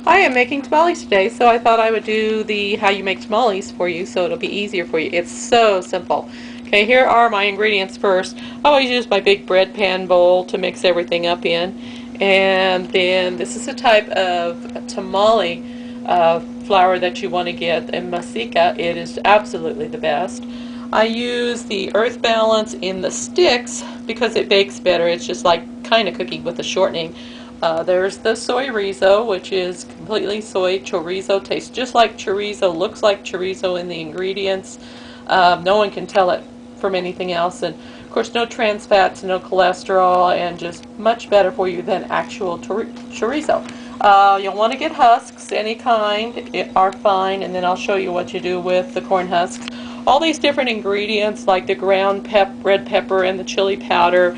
I am making tamales today, so I thought I would do the how you make tamales for you so it'll be easier for you. It's so simple. Okay, here are my ingredients first. I always use my big bread pan bowl to mix everything up in. And then this is a type of tamale flour that you want to get in Masica. It is absolutely the best. I use the earth balance in the sticks because it bakes better. It's just like kind of cooking with a shortening. There's the soy chorizo, which is completely soy chorizo. Tastes just like chorizo, looks like chorizo in the ingredients. No one can tell it from anything else. And of course, no trans fats, no cholesterol, and just much better for you than actual chorizo. You'll want to get husks, any kind are fine, and then I'll show you what you do with the corn husks. All these different ingredients like the ground red pepper and the chili powder,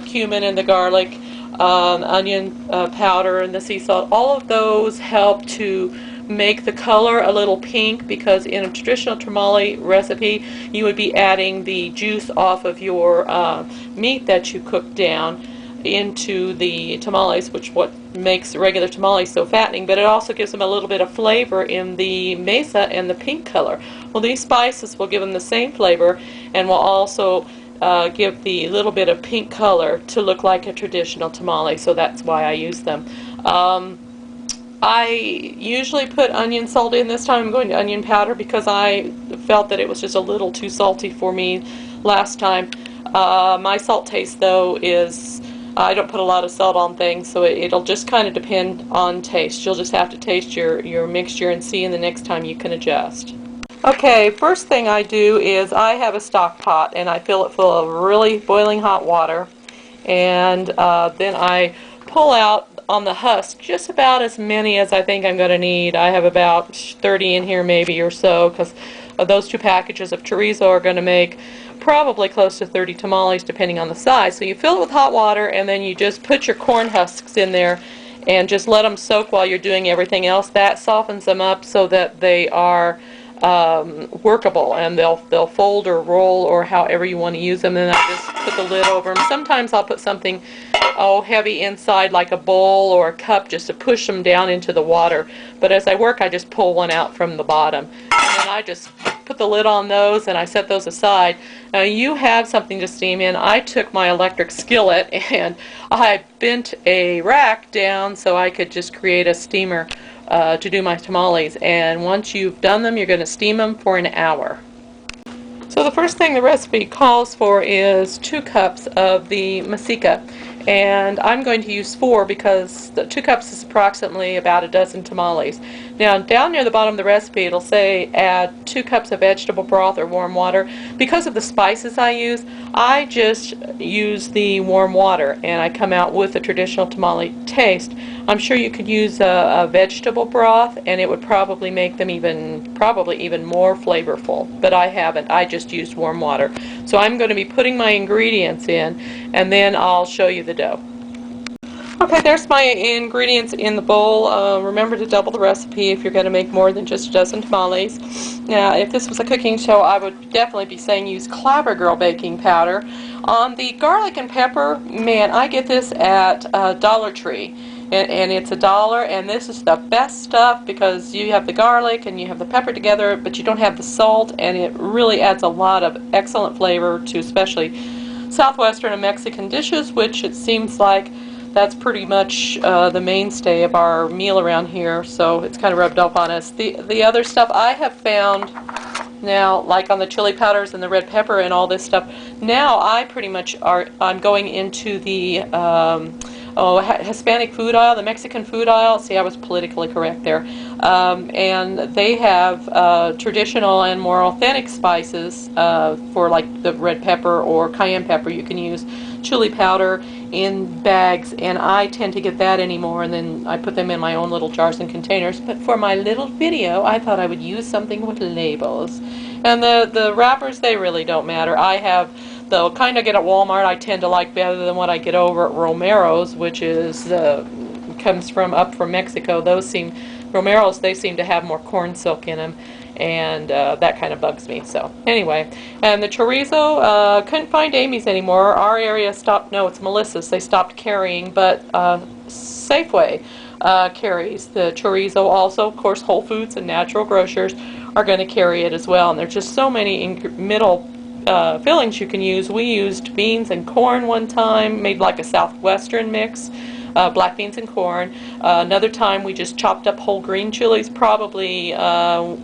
cumin and the garlic, onion powder and the sea salt, all of those help to make the color a little pink, because in a traditional tamale recipe you would be adding the juice off of your meat that you cook down into the tamales, which what makes regular tamales so fattening, but it also gives them a little bit of flavor in the mesa and the pink color. Well, these spices will give them the same flavor and will also give the little bit of pink color to look like a traditional tamale, so that's why I use them. I usually put onion salt in. This time I'm going to onion powder because I felt that it was just a little too salty for me last time. My salt taste, though, is I don't put a lot of salt on things, so it'll just kind of depend on taste. You'll just have to taste your mixture and see, and the next time you can adjust. Okay, first thing I do is I have a stock pot and I fill it full of really boiling hot water, and then I pull out on the husk just about as many as I think I'm going to need. I have about 30 in here maybe or so, because those two packages of chorizo are going to make probably close to 30 tamales depending on the size. So you fill it with hot water and then you just put your corn husks in there and just let them soak while you're doing everything else. That softens them up so that they are workable, and they'll fold or roll or however you want to use them. And I just put the lid over them. Sometimes I'll put something heavy inside, like a bowl or a cup, just to push them down into the water. But as I work, I just pull one out from the bottom, and then I just put the lid on those and I set those aside. Now you have something to steam in. I took my electric skillet and I bent a rack down so I could just create a steamer to do my tamales, and once you've done them, you're going to steam them for an hour. So the first thing the recipe calls for is 2 cups of the masica, and I'm going to use 4 because the 2 cups is approximately about a dozen tamales. Now down near the bottom of the recipe it'll say add 2 cups of vegetable broth or warm water. Because of the spices I use, I just use the warm water and I come out with a traditional tamale taste. I'm sure you could use a vegetable broth and it would probably make them probably even more flavorful, but I haven't. I just used warm water. So I'm going to be putting my ingredients in and then I'll show you the dough. Okay, there's my ingredients in the bowl. Remember to double the recipe if you're going to make more than just a dozen tamales. Now, if this was a cooking show, I would definitely be saying use Clabber Girl baking powder. On the garlic and pepper, man, I get this at Dollar Tree. And it's $1, and this is the best stuff because you have the garlic and you have the pepper together, but you don't have the salt, and it really adds a lot of excellent flavor to especially Southwestern and Mexican dishes, which it seems like that's pretty much the mainstay of our meal around here, so it's kind of rubbed off on us. The other stuff I have found now, like on the chili powders and the red pepper and all this stuff, now I pretty much I'm going into the Hispanic food aisle, the Mexican food aisle. See, I was politically correct there. And they have traditional and more authentic spices for like the red pepper or cayenne pepper. You can use chili powder in bags, and I tend to get that anymore, and then I put them in my own little jars and containers. But for my little video, I thought I would use something with labels. And the wrappers, they really don't matter. I have the kind I get at Walmart I tend to like better than what I get over at Romero's, which is comes up from Mexico. Romero's, they seem to have more corn silk in them, and that kind of bugs me. So anyway, and the chorizo, couldn't find Amy's anymore. Our area stopped, no, it's Melissa's. They stopped carrying, but Safeway carries the chorizo. Also, of course, Whole Foods and natural grocers are going to carry it as well. And there's just so many middle fillings you can use. We used beans and corn one time, made like a southwestern mix. Black beans and corn. Another time we just chopped up whole green chilies. Probably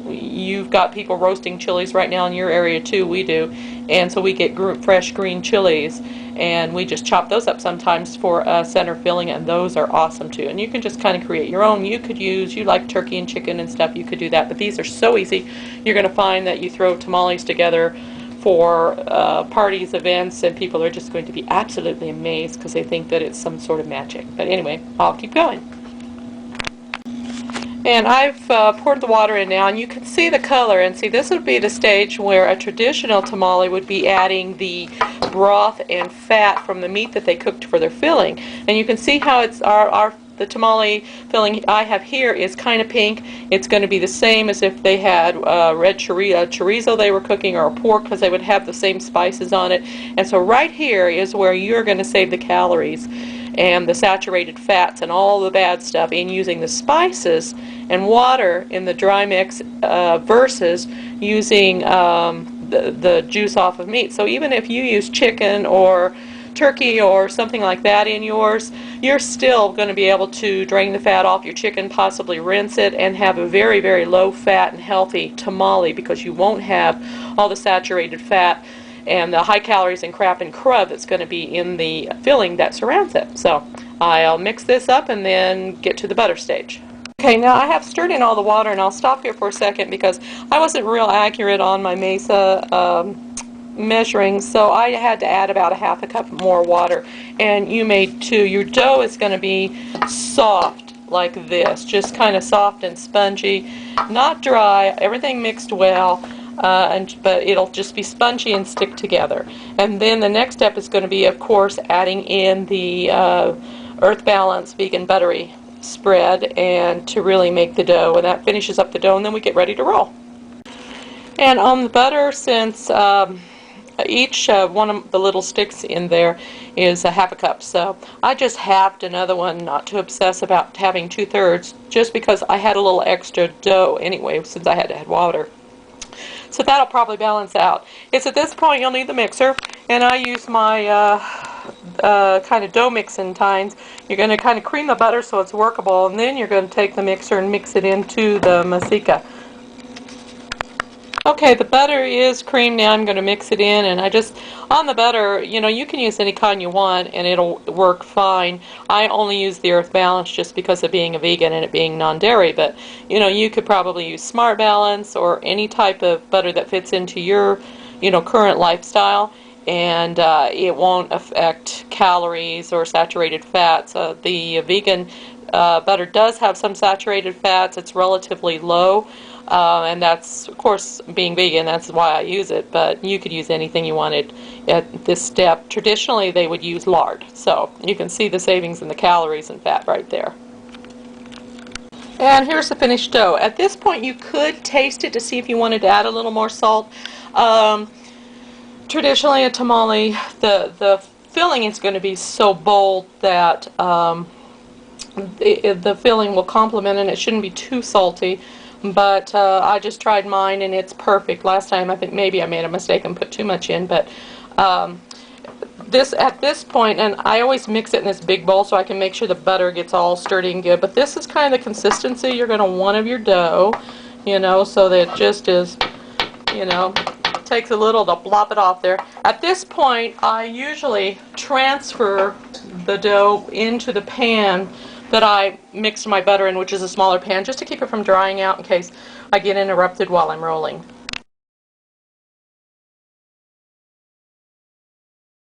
you've got people roasting chilies right now in your area too. We do. And so we get fresh green chilies, and we just chop those up sometimes for center filling, and those are awesome too. And you can just kind of create your own. You could use, you like turkey and chicken and stuff, you could do that. But these are so easy. You're going to find that you throw tamales together for parties, events, and people are just going to be absolutely amazed because they think that it's some sort of magic. But anyway, I'll keep going. And I've poured the water in now, and you can see the color. And see, this would be the stage where a traditional tamale would be adding the broth and fat from the meat that they cooked for their filling. And you can see how it's the tamale filling I have here is kind of pink. It's going to be the same as if they had red chorizo they were cooking, or pork, because they would have the same spices on it. And so right here is where you're going to save the calories and the saturated fats and all the bad stuff in using the spices and water in the dry mix versus using the juice off of meat. So even if you use chicken or turkey or something like that in yours, you're still going to be able to drain the fat off your chicken, possibly rinse it, and have a very, very low fat and healthy tamale, because you won't have all the saturated fat and the high calories and crap and crud that's going to be in the filling that surrounds it. So I'll mix this up and then get to the butter stage. Okay, now I have stirred in all the water, and I'll stop here for a second because I wasn't real accurate on my mesa measuring, so I had to add about a half a cup more water, and you may too. Your dough is going to be soft like this, just kind of soft and spongy, not dry, everything mixed well, but it'll just be spongy and stick together. And then the next step is going to be, of course, adding in the Earth Balance vegan buttery spread, and to really make the dough, and that finishes up the dough, and then we get ready to roll. And on the butter, since each one of the little sticks in there is a half a cup, so I just halved another one, not to obsess about having 2/3, just because I had a little extra dough anyway since I had to add water. So that'll probably balance out. It's at this point you'll need the mixer, and I use my kind of dough mixing tines. You're going to kind of cream the butter so it's workable, and then you're going to take the mixer and mix it into the masica. Okay, the butter is creamed now. I'm going to mix it in, and on the butter, you know, you can use any kind you want and it'll work fine. I only use the Earth Balance just because of being a vegan and it being non-dairy, but you know, you could probably use Smart Balance or any type of butter that fits into your, you know, current lifestyle, and it won't affect calories or saturated fats. The vegan butter does have some saturated fats. It's relatively low. And that's, of course, being vegan, that's why I use it, but you could use anything you wanted at this step. Traditionally, they would use lard, so you can see the savings in the calories and fat right there. And here's the finished dough. At this point, you could taste it to see if you wanted to add a little more salt. Traditionally, a tamale, the filling is going to be so bold that the filling will complement, and it shouldn't be too salty. But I just tried mine, and it's perfect. Last time I think maybe I made a mistake and put too much in, but at this point, and I always mix it in this big bowl so I can make sure the butter gets all sturdy and good, but this is kind of the consistency you're going to want of your dough, you know, so that it just is, you know, takes a little to blop it off there. At this point, I usually transfer the dough into the pan that I mixed my butter in, which is a smaller pan, just to keep it from drying out in case I get interrupted while I'm rolling.